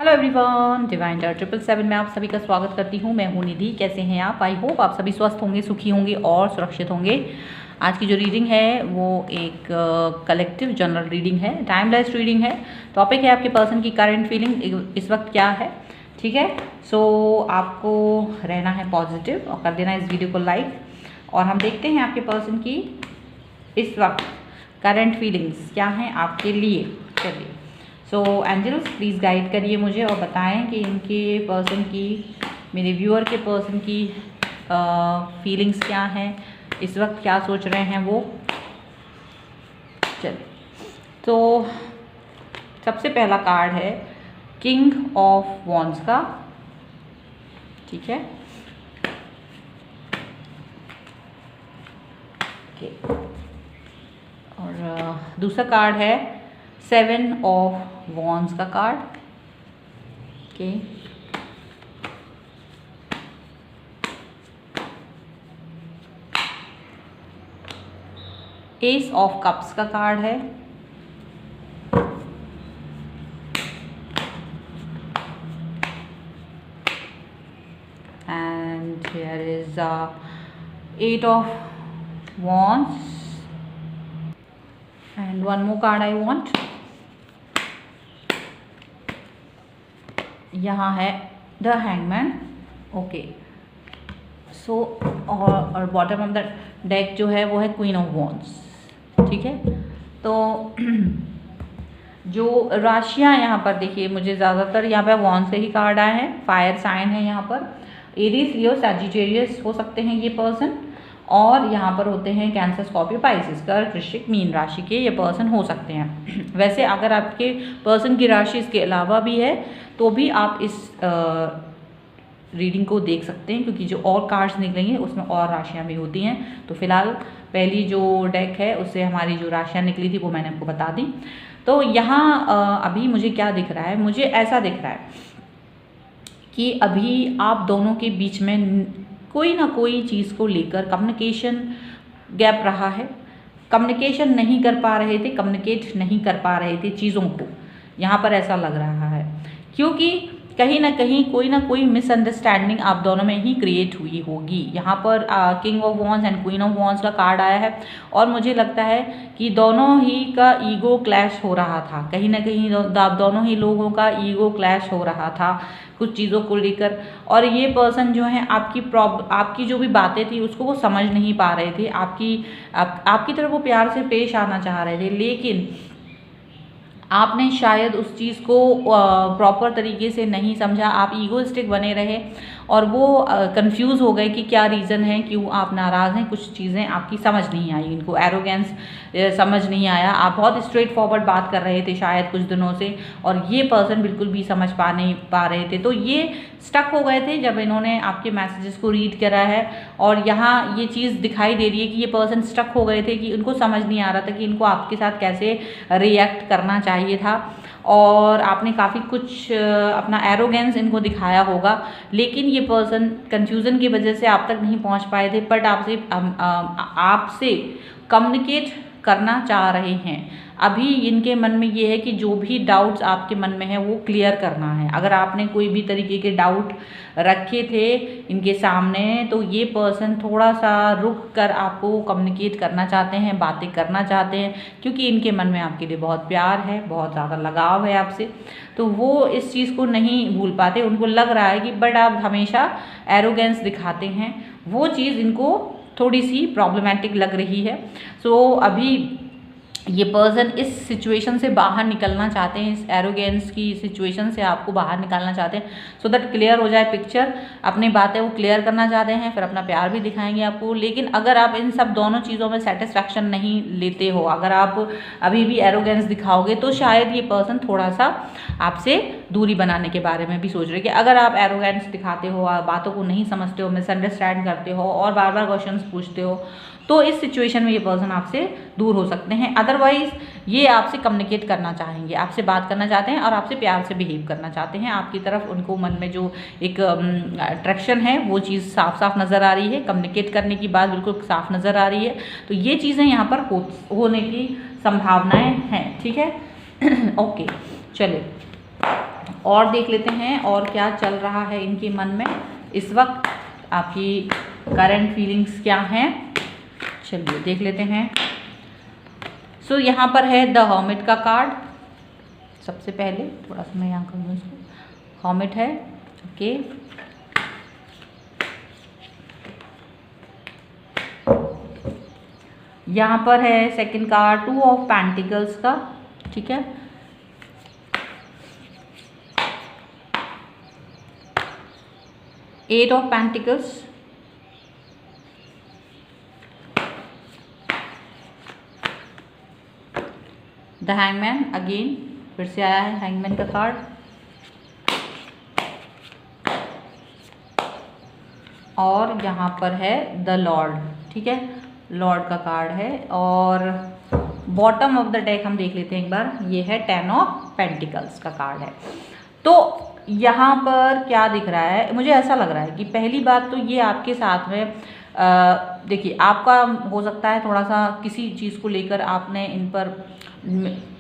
Hello everyone, divine tower 777 में आप सभी का स्वागत करती हूँ। मैं हूँ निधि। कैसे हैं आप? आई होप आप सभी स्वस्थ होंगे, सुखी होंगे और सुरक्षित होंगे। आज की जो रीडिंग है वो एक कलेक्टिव जनरल रीडिंग है, टाइमलेस रीडिंग है। टॉपिक है आपके पर्सन की करंट फीलिंग इस वक्त क्या है। ठीक है, सो आपको रहना है पॉजिटिव और कर देना इस वीडियो को लाइक। और हम देखते हैं आपके पर्सन की इस वक्त करंट फीलिंग्स क्या हैं आपके लिए। चलिए, सो एंजल्स प्लीज़ गाइड करिए मुझे और बताएं कि इनके पर्सन की, मेरे व्यूअर के पर्सन की फीलिंग्स क्या हैं इस वक्त, क्या सोच रहे हैं वो। चलिए, तो सबसे पहला कार्ड है किंग ऑफ वॉन्ड्स का। ठीक है, ओके। और दूसरा कार्ड है 7 ऑफ वॉन्ड्स का card. Okay, S of cups का कार्ड है। And here is 8 of wands and one more card I want. यहाँ है द हैंगमैन। ओके, सो और बॉटम ऑफ द डेक जो है वो है क्वीन ऑफ वॉन्ड्स। ठीक है, तो जो राशियाँ यहाँ पर देखिए, मुझे ज़्यादातर यहाँ पर वॉन्ड्स से ही कार्ड आए हैं। फायर साइन है यहाँ पर, एरीज, लियो, सैजिटेरियस हो सकते हैं ये पर्सन। और यहाँ पर होते हैं कैंसर, स्कॉर्पियो, पाइसिस, कर्क, वृश्चिक, मीन राशि के ये पर्सन हो सकते हैं। वैसे अगर आपके पर्सन की राशि इसके अलावा भी है तो भी आप इस रीडिंग को देख सकते हैं, क्योंकि जो और कार्ड्स निकलेंगे उसमें और राशियाँ भी होती हैं। तो फिलहाल पहली जो डेक है उससे हमारी जो राशियाँ निकली थी वो मैंने आपको बता दी। तो यहाँ अभी मुझे क्या दिख रहा है, मुझे ऐसा दिख रहा है कि अभी आप दोनों के बीच में कोई ना कोई चीज़ को लेकर कम्युनिकेशन गैप रहा है। कम्युनिकेशन नहीं कर पा रहे थे, कम्युनिकेट नहीं कर पा रहे थे चीज़ों को, यहाँ पर ऐसा लग रहा है। क्योंकि कहीं ना कहीं कोई ना कोई मिसअंडरस्टैंडिंग आप दोनों में ही क्रिएट हुई होगी। यहाँ पर king of wands and queen of wands का कार्ड आया है और मुझे लगता है कि दोनों ही का ईगो क्लैश हो रहा था। कहीं ना कहीं दोनों ही लोगों का ईगो क्लैश हो रहा था कुछ चीज़ों को लेकर। और ये पर्सन जो है आपकी जो भी बातें थी उसको वो समझ नहीं पा रहे थे। आपकी तरफ वो प्यार से पेश आना चाह रहे थे, लेकिन आपने शायद उस चीज़ को प्रॉपर तरीके से नहीं समझा। आप ईगोइस्टिक बने रहे और वो कंफ्यूज हो गए कि क्या रीज़न है, क्यों आप नाराज़ हैं। कुछ चीज़ें आपकी समझ नहीं आई, इनको एरोगेंस समझ नहीं आया। आप बहुत स्ट्रेट फॉरवर्ड बात कर रहे थे शायद कुछ दिनों से, और ये पर्सन बिल्कुल भी समझ नहीं पा रहे थे। तो ये स्टक हो गए थे जब इन्होंने आपके मैसेजेस को रीड करा है। और यहाँ ये चीज़ दिखाई दे रही है कि ये पर्सन स्टक हो गए थे कि उनको समझ नहीं आ रहा था कि इनको आपके साथ कैसे रिएक्ट करना चाहिए था। और आपने काफ़ी कुछ अपना एरोगेंस इनको दिखाया होगा, लेकिन ये पर्सन कंफ्यूजन की वजह से आप तक नहीं पहुंच पाए थे। बट आपसे कम्युनिकेट करना चाह रहे हैं। अभी इनके मन में ये है कि जो भी डाउट्स आपके मन में है वो क्लियर करना है। अगर आपने कोई भी तरीके के डाउट रखे थे इनके सामने, तो ये पर्सन थोड़ा सा रुक कर आपको कम्युनिकेट करना चाहते हैं, बातें करना चाहते हैं, क्योंकि इनके मन में आपके लिए बहुत प्यार है, बहुत ज़्यादा लगाव है आपसे। तो वो इस चीज़ को नहीं भूल पाते। उनको लग रहा है कि बट आप हमेशा एरोगेंस दिखाते हैं, वो चीज़ इनको थोड़ी सी प्रॉब्लमेटिक लग रही है। सो अभी ये पर्सन इस सिचुएशन से बाहर निकलना चाहते हैं, इस एरोगेंस की सिचुएशन से आपको बाहर निकालना चाहते हैं, सो दैट क्लियर हो जाए पिक्चर। अपनी बातें वो क्लियर करना चाहते हैं, फिर अपना प्यार भी दिखाएंगे आपको। लेकिन अगर आप इन सब दोनों चीज़ों में सेटिस्फैक्शन नहीं लेते हो, अगर आप अभी भी एरोगेंस दिखाओगे, तो शायद ये पर्सन थोड़ा सा आपसे दूरी बनाने के बारे में भी सोच रहे हैं। कि अगर आप एरोगेंस दिखाते हो, बातों को नहीं समझते हो, मिसअंडरस्टैंड करते हो और बार बार क्वेश्चंस पूछते हो, तो इस सिचुएशन में ये पर्सन आपसे दूर हो सकते हैं। अदरवाइज ये आपसे कम्युनिकेट करना चाहेंगे, आपसे बात करना चाहते हैं और आपसे प्यार से बिहेव करना चाहते हैं। आपकी तरफ उनको मन में जो एक अट्रैक्शन है वो चीज़ साफ साफ नज़र आ रही है। कम्युनिकेट करने की बात बिल्कुल साफ नज़र आ रही है। तो ये चीज़ें यहाँ पर होने की संभावनाएं हैं। ठीक है ओके, चलिए और देख लेते हैं और क्या चल रहा है इनके मन में इस वक्त, आपकी करंट फीलिंग्स क्या हैं। चलिए देख लेते हैं। सो यहाँ पर है द हर्मिट का कार्ड। सबसे पहले थोड़ा सा मैं यहाँ कर दूँ इसको, हर्मिट है, ओके। यहाँ पर है सेकंड कार्ड 2 ऑफ पेंटिकल्स का, ठीक है। Eight of pentacles, the hangman, again फिर से आया है हैंगमैन का कार्ड, और यहाँ पर है द लॉर्ड, ठीक है, लॉर्ड का कार्ड है। और बॉटम ऑफ द डेक हम देख लेते हैं एक बार, ये है 10 ऑफ पेंटिकल्स का कार्ड है। तो यहाँ पर क्या दिख रहा है, मुझे ऐसा लग रहा है कि पहली बात तो ये आपके साथ में देखिए, आपका हो सकता है थोड़ा सा किसी चीज़ को लेकर आपने इन पर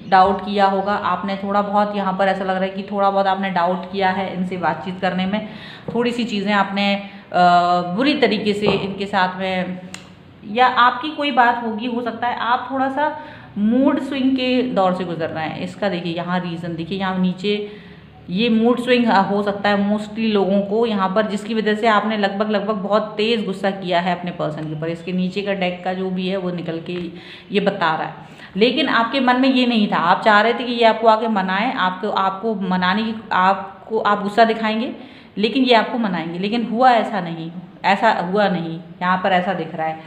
डाउट किया होगा, आपने थोड़ा बहुत, यहाँ पर ऐसा लग रहा है कि थोड़ा बहुत आपने डाउट किया है इनसे बातचीत करने में, थोड़ी सी चीज़ें आपने बुरी तरीके से इनके साथ में, या आपकी कोई बात होगी, हो सकता है आप थोड़ा सा मूड स्विंग के दौर से गुजर रहे हैं। इसका देखिए यहाँ रीज़न देखिए, यहाँ नीचे ये मूड स्विंग हो सकता है मोस्टली लोगों को यहाँ पर, जिसकी वजह से आपने लगभग बहुत तेज़ गुस्सा किया है अपने पर्सन के ऊपर। इसके नीचे का डेक का जो भी है वो निकल के ये बता रहा है, लेकिन आपके मन में ये नहीं था, आप चाह रहे थे कि ये आपको आके मनाए, आपको मनाने की, आप गुस्सा दिखाएंगे लेकिन ये आपको मनाएंगे, लेकिन हुआ ऐसा नहीं, ऐसा हुआ नहीं। यहाँ पर ऐसा दिख रहा है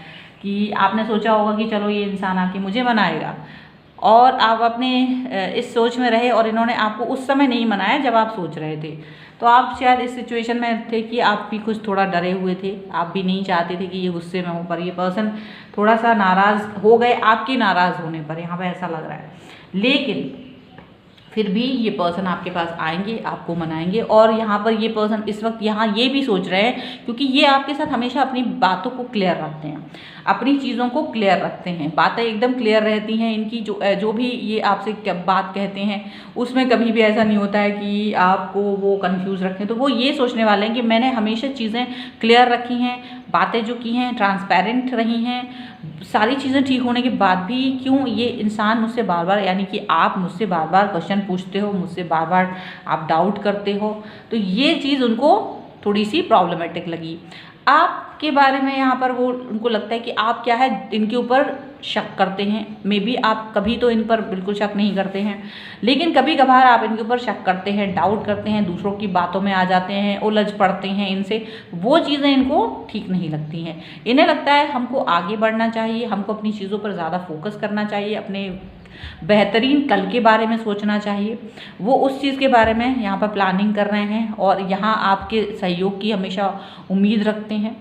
कि आपने सोचा होगा कि चलो ये इंसान आके मुझे मनाएगा, और आप अपने इस सोच में रहे और इन्होंने आपको उस समय नहीं मनाया जब आप सोच रहे थे। तो आप शायद इस सिचुएशन में थे कि आप भी कुछ थोड़ा डरे हुए थे, आप भी नहीं चाहते थे कि ये गुस्से में हो, पर ये पर्सन थोड़ा सा नाराज़ हो गए आपके नाराज़ होने पर, यहाँ पर ऐसा लग रहा है। लेकिन फिर भी ये पर्सन आपके पास आएंगे, आपको मनाएंगे, और यहाँ पर ये पर्सन इस वक्त यहाँ ये भी सोच रहे हैं, क्योंकि ये आपके साथ हमेशा अपनी बातों को क्लियर रखते हैं, अपनी चीज़ों को क्लियर रखते हैं, बातें एकदम क्लियर रहती हैं इनकी, जो भी ये आपसे बात कहते हैं उसमें कभी भी ऐसा नहीं होता है कि आपको वो कंफ्यूज रखें। तो वो ये सोचने वाले हैं कि मैंने हमेशा चीज़ें क्लियर रखी हैं, बातें जो की हैं ट्रांसपेरेंट रही हैं, सारी चीज़ें ठीक होने के बाद भी क्यों ये इंसान मुझसे बार बार, यानी कि आप मुझसे बार बार क्वेश्चन पूछते हो, मुझसे बार बार आप डाउट करते हो। तो ये चीज़ उनको थोड़ी सी प्रॉब्लमेटिक लगी आपके बारे में। यहाँ पर वो उनको लगता है कि आप क्या है इनके ऊपर शक करते हैं, मे बी आप कभी तो इन पर बिल्कुल शक नहीं करते हैं, लेकिन कभी कभार आप इनके ऊपर शक करते हैं, डाउट करते हैं, दूसरों की बातों में आ जाते हैं, उलझ पड़ते हैं इनसे। वो चीज़ें इनको ठीक नहीं लगती हैं। इन्हें लगता है हमको आगे बढ़ना चाहिए, हमको अपनी चीज़ों पर ज़्यादा फोकस करना चाहिए, अपने बेहतरीन कल के बारे में सोचना चाहिए। वो उस चीज़ के बारे में यहाँ पर प्लानिंग कर रहे हैं और यहाँ आपके सहयोग की हमेशा उम्मीद रखते हैं,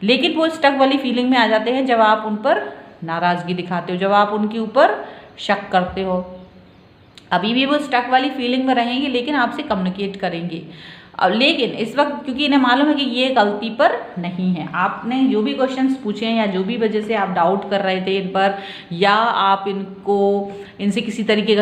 लेकिन वो स्टक वाली फीलिंग में आ जाते हैं जब आप उन पर नाराज़गी दिखाते हो, जब आप उनके ऊपर शक करते हो। अभी भी वो स्टक वाली फीलिंग में रहेंगे, लेकिन आपसे कम्युनिकेट करेंगे। अब लेकिन इस वक्त क्योंकि इन्हें मालूम है कि ये गलती पर नहीं है, आपने जो भी क्वेश्चंस पूछे हैं या जो भी वजह से आप डाउट कर रहे थे इन पर, या आप इनसे किसी तरीके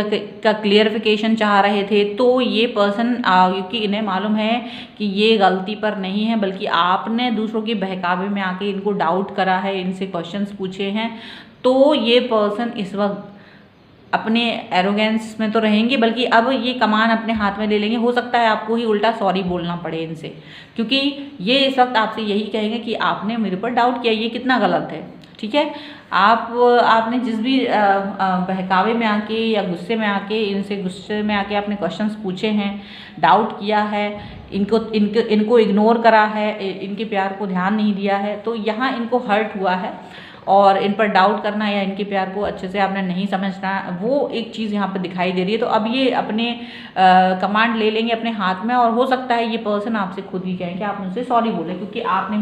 का क्लियरिफिकेशन चाह रहे थे, तो ये पर्सन क्योंकि इन्हें मालूम है कि ये गलती पर नहीं है, बल्कि आपने दूसरों के बहकावे में आके इनको डाउट करा है, इनसे क्वेश्चंस पूछे हैं, तो ये पर्सन इस वक्त अपने एरोगेंस में तो रहेंगे, बल्कि अब ये कमान अपने हाथ में ले लेंगे। हो सकता है आपको ही उल्टा सॉरी बोलना पड़े इनसे, क्योंकि ये इस वक्त आपसे यही कहेंगे कि आपने मेरे पर डाउट किया, ये कितना गलत है। ठीक है, आपने जिस भी बहकावे में आके या गुस्से में आके गुस्से में आके आपने क्वेश्चंस पूछे हैं, डाउट किया है, इनको इग्नोर करा है, इनके प्यार को ध्यान नहीं दिया है, तो यहाँ इनको हर्ट हुआ है और इन पर डाउट करना या इनके प्यार को अच्छे से आपने नहीं समझना, वो एक चीज़ यहाँ पर दिखाई दे रही है। तो अब ये अपने कमांड ले लेंगे अपने हाथ में, और हो सकता है ये पर्सन आपसे खुद ही कहें कि आप मुझसे सॉरी बोले, क्योंकि आपने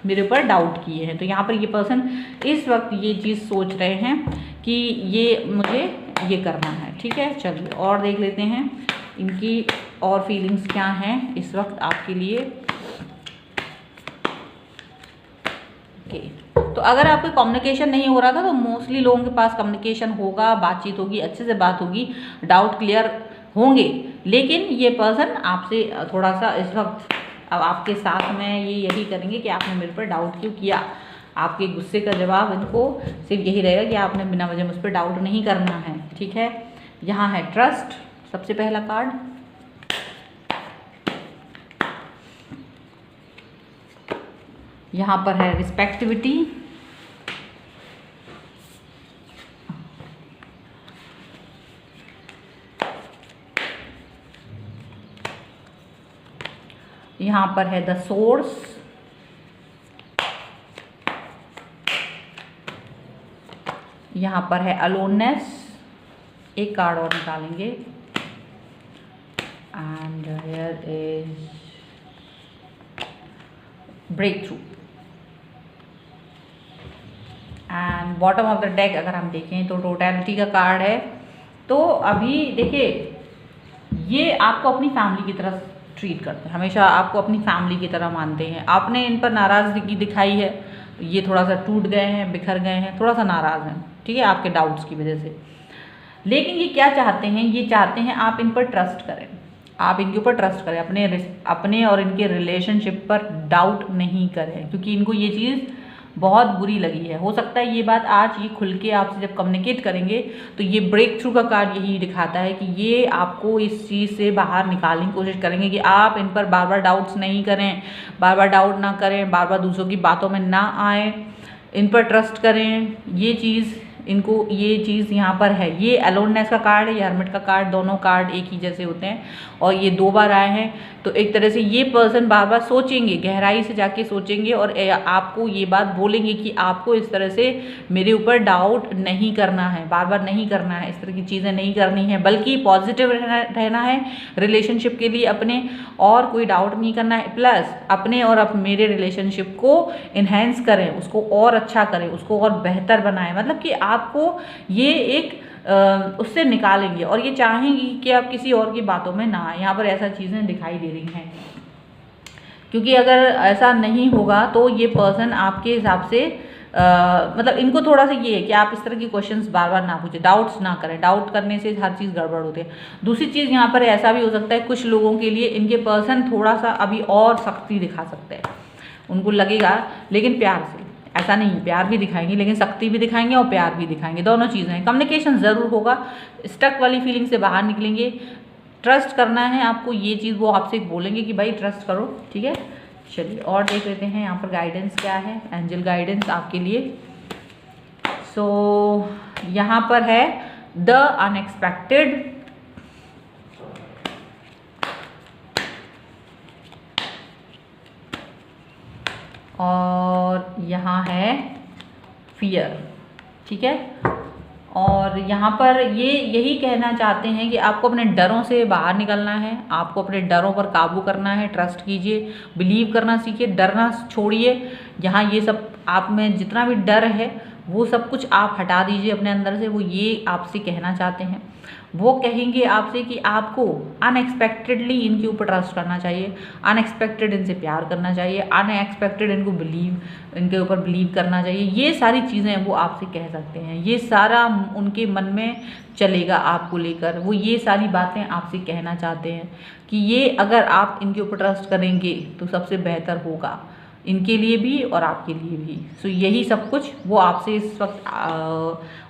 मेरे ऊपर डाउट किए हैं। तो यहाँ पर ये पर्सन इस वक्त ये चीज़ सोच रहे हैं कि ये मुझे ये करना है। ठीक है, चलिए और देख लेते हैं इनकी और फीलिंग्स क्या हैं इस वक्त आपके लिए। तो अगर आपको कम्युनिकेशन नहीं हो रहा था, तो मोस्टली लोगों के पास कम्युनिकेशन होगा, बातचीत होगी, अच्छे से बात होगी, डाउट क्लियर होंगे, लेकिन ये पर्सन आपसे थोड़ा सा इस वक्त अब आपके साथ में ये यही करेंगे कि आपने मेरे पर डाउट क्यों किया। आपके गुस्से का जवाब इनको सिर्फ यही रहेगा कि आपने बिना वजह मुझ पर डाउट नहीं करना है, ठीक है। यहाँ है ट्रस्ट, सबसे पहला कार्ड। यहाँ पर है रिस्पेक्टिविटी, यहाँ पर है द सोर्स, यहाँ पर है अलोननेस, एक कार्ड और निकालेंगे, and here is break through. And bottom of the deck अगर हम देखें तो टोटलिटी का कार्ड है। तो अभी देखिए, ये आपको अपनी फैमिली की तरह ट्रीट करते हैं, हमेशा आपको अपनी फैमिली की तरह मानते हैं। आपने इन पर नाराज़गी दिखाई है तो ये थोड़ा सा टूट गए हैं, बिखर गए हैं, थोड़ा सा नाराज़ हैं, ठीक है, आपके डाउट्स की वजह से। लेकिन ये क्या चाहते हैं, ये चाहते हैं आप इन पर ट्रस्ट करें, आप इनके ऊपर ट्रस्ट करें, अपने और इनके रिलेशनशिप पर डाउट नहीं करें, क्योंकि इनको ये चीज़ बहुत बुरी लगी है। हो सकता है ये बात आज ये खुल के आपसे जब कम्युनिकेट करेंगे तो ये ब्रेक थ्रू का कार्ड यही दिखाता है कि ये आपको इस चीज़ से बाहर निकालने की कोशिश करेंगे कि आप इन पर बार बार डाउट्स नहीं करें, बार बार डाउट ना करें, बार बार दूसरों की बातों में ना आए, इन पर ट्रस्ट करें। ये चीज़ इनको, ये चीज़ यहाँ पर है। ये अलोननेस का कार्ड है, ये हर्मिट का कार्ड, दोनों कार्ड एक ही जैसे होते हैं और ये 2 बार आए हैं। तो एक तरह से ये पर्सन बार बार सोचेंगे, गहराई से जाके सोचेंगे और आपको ये बात बोलेंगे कि आपको इस तरह से मेरे ऊपर डाउट नहीं करना है, बार बार नहीं करना है, इस तरह की चीज़ें नहीं करनी है, बल्कि पॉजिटिव रहना है रिलेशनशिप के लिए अपने, और कोई डाउट नहीं करना है। प्लस अपने और मेरे रिलेशनशिप को इन्हेंस करें, उसको और अच्छा करें, उसको और बेहतर बनाएं, मतलब कि आपको ये एक उससे निकालेंगे और ये चाहेंगी कि आप किसी और की बातों में ना आए। यहाँ पर ऐसा चीज़ें दिखाई दे रही हैं, क्योंकि अगर ऐसा नहीं होगा तो ये पर्सन आपके हिसाब से मतलब इनको थोड़ा सा ये है कि आप इस तरह की क्वेश्चंस बार बार ना पूछें, डाउट्स ना करें, डाउट करने से हर चीज़ गड़बड़ होती है। दूसरी चीज़ यहाँ पर ऐसा भी हो सकता है, कुछ लोगों के लिए इनके पर्सन थोड़ा सा अभी और सख्ती दिखा सकते हैं, उनको लगेगा, लेकिन प्यार से, ऐसा नहीं है, प्यार भी दिखाएंगे लेकिन सख्ती भी दिखाएंगे और प्यार भी दिखाएंगे, दोनों चीज़ें हैं। कम्युनिकेशन ज़रूर होगा, स्टक वाली फीलिंग से बाहर निकलेंगे, ट्रस्ट करना है आपको, ये चीज़ वो आपसे बोलेंगे कि भाई ट्रस्ट करो, ठीक है। चलिए और देख लेते हैं यहाँ पर गाइडेंस क्या है, एंजल गाइडेंस आपके लिए। सो यहाँ पर है द अनएक्सपेक्टेड, और यहाँ है फियर, ठीक है। और यहाँ पर ये यही कहना चाहते हैं कि आपको अपने डरों से बाहर निकलना है, आपको अपने डरों पर काबू करना है, ट्रस्ट कीजिए, बिलीव करना सीखिए, डरना छोड़िए। यहाँ ये सब आप में जितना भी डर है वो सब कुछ आप हटा दीजिए अपने अंदर से, वो ये आपसे कहना चाहते हैं। वो कहेंगे आपसे कि आपको अनएक्सपेक्टेडली इनके ऊपर ट्रस्ट करना चाहिए, अनएक्सपेक्टेड इनसे प्यार करना चाहिए, अनएक्सपेक्टेड इनके ऊपर बिलीव करना चाहिए। ये सारी चीज़ें वो आपसे कह सकते हैं, ये सारा उनके मन में चलेगा आपको लेकर, वो ये सारी बातें आपसे कहना चाहते हैं कि ये अगर आप इनके ऊपर ट्रस्ट करेंगे तो सबसे बेहतर होगा इनके लिए भी और आपके लिए भी। सो यही सब कुछ वो आपसे इस वक्त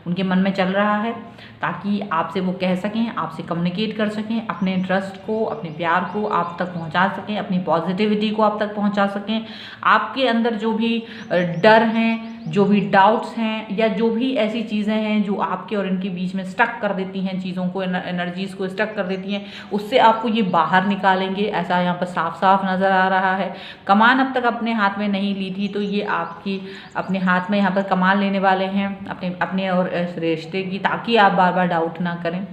उनके मन में चल रहा है, ताकि आपसे वो कह सकें, आपसे कम्युनिकेट कर सकें, अपने ट्रस्ट को, अपने प्यार को आप तक पहुंचा सकें, अपनी पॉजिटिविटी को आप तक पहुंचा सकें। आपके अंदर जो भी डर हैं, जो भी डाउट्स हैं, या जो भी ऐसी चीज़ें हैं जो आपके और इनके बीच में स्टक कर देती हैं, चीज़ों को, एनर्जीज़ को स्टक कर देती हैं, उससे आपको ये बाहर निकालेंगे, ऐसा यहाँ पर साफ साफ नज़र आ रहा है। कमान अब तक अपने हाथ में नहीं ली थी, तो ये आपकी अपने हाथ में यहाँ पर कमान लेने वाले हैं अपने और इस रिश्ते की, ताकि आप बार बार डाउट ना करें।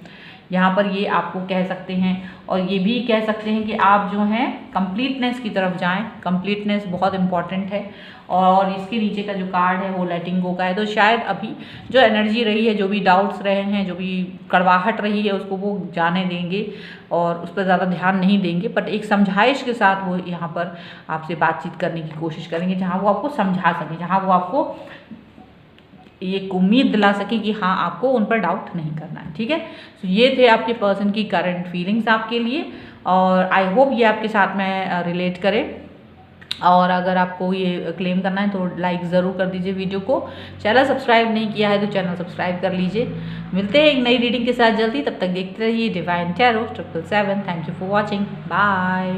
यहाँ पर ये आपको कह सकते हैं, और ये भी कह सकते हैं कि आप जो हैं कंप्लीटनेस की तरफ जाएं। कंप्लीटनेस बहुत इंपॉर्टेंट है। और इसके नीचे का जो कार्ड है वो लेटिंग गो का है, तो शायद अभी जो एनर्जी रही है, जो भी डाउट्स रहे हैं, जो भी कड़वाहट रही है, उसको वो जाने देंगे और उस पर ज़्यादा ध्यान नहीं देंगे, बट एक समझाइश के साथ वो यहाँ पर आपसे बातचीत करने की कोशिश करेंगे, जहाँ वो आपको समझा सकें, जहाँ वो आपको एक उम्मीद दिला सकें कि हाँ आपको उन पर डाउट नहीं करना है। ठीक है, तो ये थे आपके पर्सन की करंट फीलिंग्स आपके लिए, और आई होप ये आपके साथ में रिलेट करे। और अगर आपको ये क्लेम करना है तो लाइक ज़रूर कर दीजिए वीडियो को। चैनल सब्सक्राइब नहीं किया है तो चैनल सब्सक्राइब कर लीजिए। मिलते हैं एक नई रीडिंग के साथ जल्दी, तब तक देखते रहिए divine tarot 777। Thank you for watching, bye.